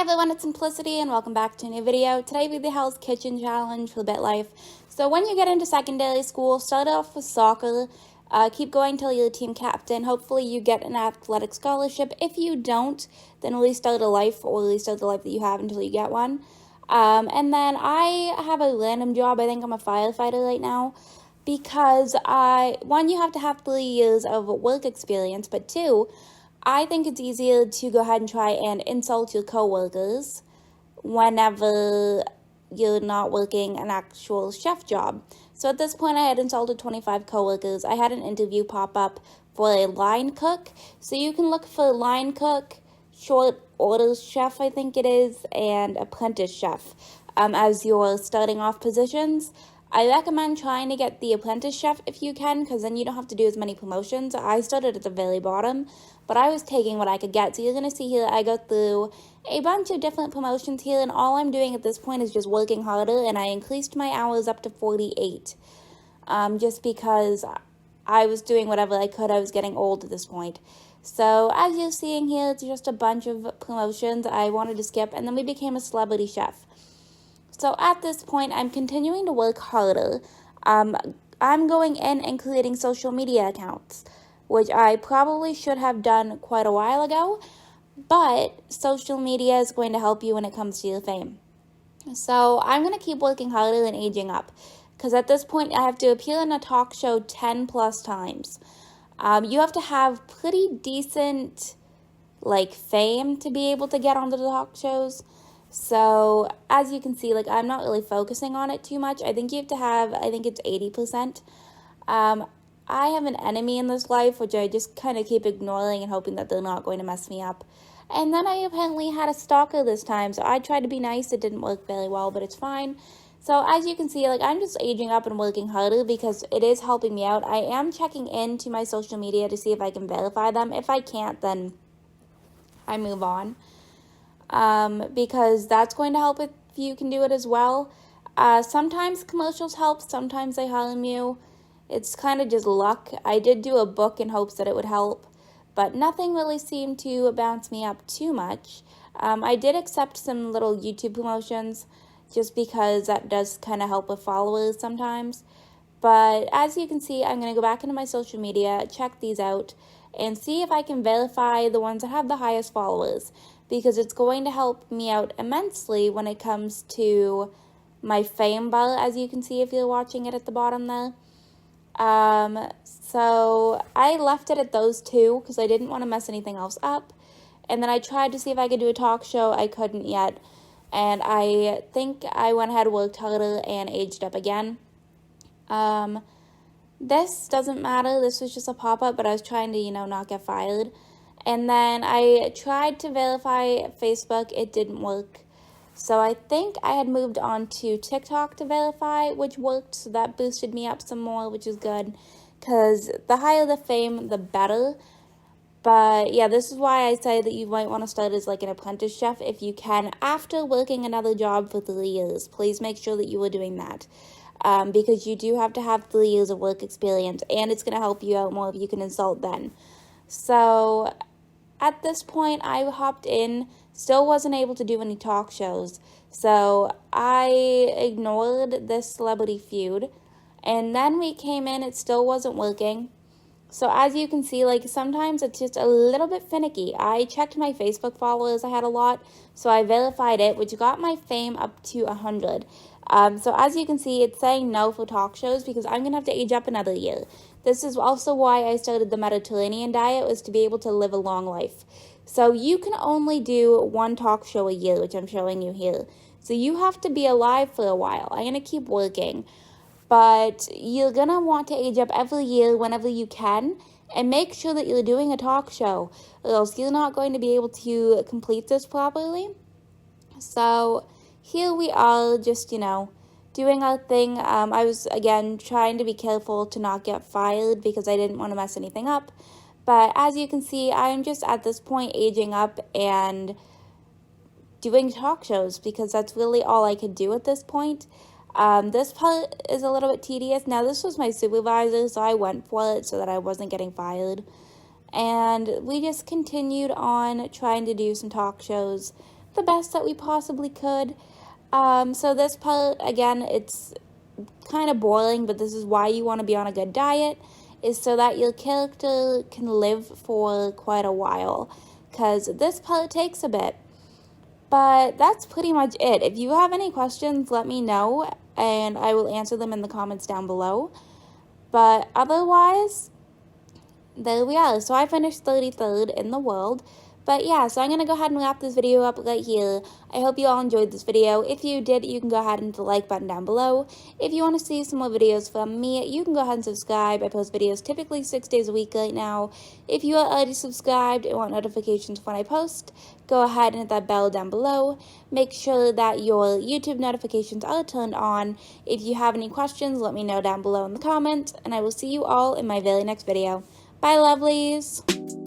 everyone, it's Simplicity and welcome back to a new video. Today we do the Hell's Kitchen Challenge for Bitlife. So when you get into secondary school, start off with soccer. Keep going till you're the team captain. Hopefully you get an athletic scholarship. If you don't, then at least start a life, or at least start the life that you have until you get one. And then I have a random job. I think I'm a firefighter right now. Because one, you have to have 3 years of work experience, but 2, I think it's easier to go ahead and try and insult your coworkers whenever you're not working an actual chef job. So at this point, I had insulted 25 coworkers. I had an interview pop up for a line cook. So you can look for line cook, short orders chef, I think it is, and apprentice chef as your starting off positions. I recommend trying to get the apprentice chef if you can, because then you don't have to do as many promotions. I started at the very bottom, but I was taking what I could get. So you're going to see here I go through a bunch of different promotions here, and all I'm doing at this point is just working harder, and I increased my hours up to 48 just because I was doing whatever I could. I was getting old at this point. So as you're seeing here, it's just a bunch of promotions I wanted to skip, and then we became a celebrity chef. So at this point, I'm continuing to work harder. I'm going in and creating social media accounts, which I probably should have done quite a while ago, but social media is going to help you when it comes to your fame. So I'm going to keep working harder and aging up, because at this point, I have to appear in a talk show 10 plus times. You have to have pretty decent, fame to be able to get onto the talk shows. So, as you can see, I'm not really focusing on it too much. I think you have to have, it's 80%. I have an enemy in this life, which I just kind of keep ignoring and hoping that they're not going to mess me up. And then I apparently had a stalker this time, so I tried to be nice. It didn't work very well, but it's fine. So, as you can see, I'm just aging up and working harder because it is helping me out. I am checking into my social media to see if I can verify them. If I can't, then I move on. Because that's going to help if you can do it as well. Sometimes commercials help, sometimes they harm you. It's kind of just luck. I did do a book in hopes that it would help, but nothing really seemed to bounce me up too much. I did accept some little YouTube promotions just because that does kind of help with followers sometimes. But as you can see, I'm going to go back into my social media, check these out, and see if I can verify the ones that have the highest followers, because it's going to help me out immensely when it comes to my fame bar, as you can see if you're watching it at the bottom there. So I left it at those 2 because I didn't want to mess anything else up. And then I tried to see if I could do a talk show. I couldn't yet. And I think I went ahead, worked harder, and aged up again. This doesn't matter. This was just a pop-up, but I was trying to, not get fired. And then I tried to verify Facebook. It didn't work. So I think I had moved on to TikTok to verify, which worked. So that boosted me up some more, which is good, because the higher the fame, the better. But yeah, this is why I say that you might want to start as an apprentice chef if you can. After working another job for 3 years, please make sure that you are doing that. Because you do have to have 3 years of work experience, and it's going to help you out more if you can insult then. So at this point, I hopped in, still wasn't able to do any talk shows. So I ignored this celebrity feud, and then we came in, it still wasn't working. So as you can see, sometimes it's just a little bit finicky. I checked my Facebook followers, I had a lot, so I verified it, which got my fame up to 100. So as you can see, it's saying no for talk shows because I'm going to have to age up another year. This is also why I started the Mediterranean diet, was to be able to live a long life. So you can only do 1 talk show a year, which I'm showing you here. So you have to be alive for a while. I'm going to keep working. But you're going to want to age up every year whenever you can, and make sure that you're doing a talk show, or else you're not going to be able to complete this properly. So here we are, just, doing our thing. I was, again, trying to be careful to not get fired because I didn't want to mess anything up. But as you can see, I'm just at this point aging up and doing talk shows because that's really all I could do at this point. This part is a little bit tedious. Now, this was my supervisor, so I went for it so that I wasn't getting fired. And we just continued on trying to do some talk shows. the best that we possibly could. So this part, again, it's kind of boring, but this is why you want to be on a good diet, is so that your character can live for quite a while, because this part takes a bit. But that's pretty much it. If you have any questions, let me know, and I will answer them in the comments down below. But otherwise, there we are. So I finished 33rd in the world. But yeah, so I'm going to go ahead and wrap this video up right here. I hope you all enjoyed this video. If you did, you can go ahead and hit the like button down below. If you want to see some more videos from me, you can go ahead and subscribe. I post videos typically 6 days a week right now. If you are already subscribed and want notifications when I post, go ahead and hit that bell down below. Make sure that your YouTube notifications are turned on. If you have any questions, let me know down below in the comments, and I will see you all in my very next video. Bye, lovelies!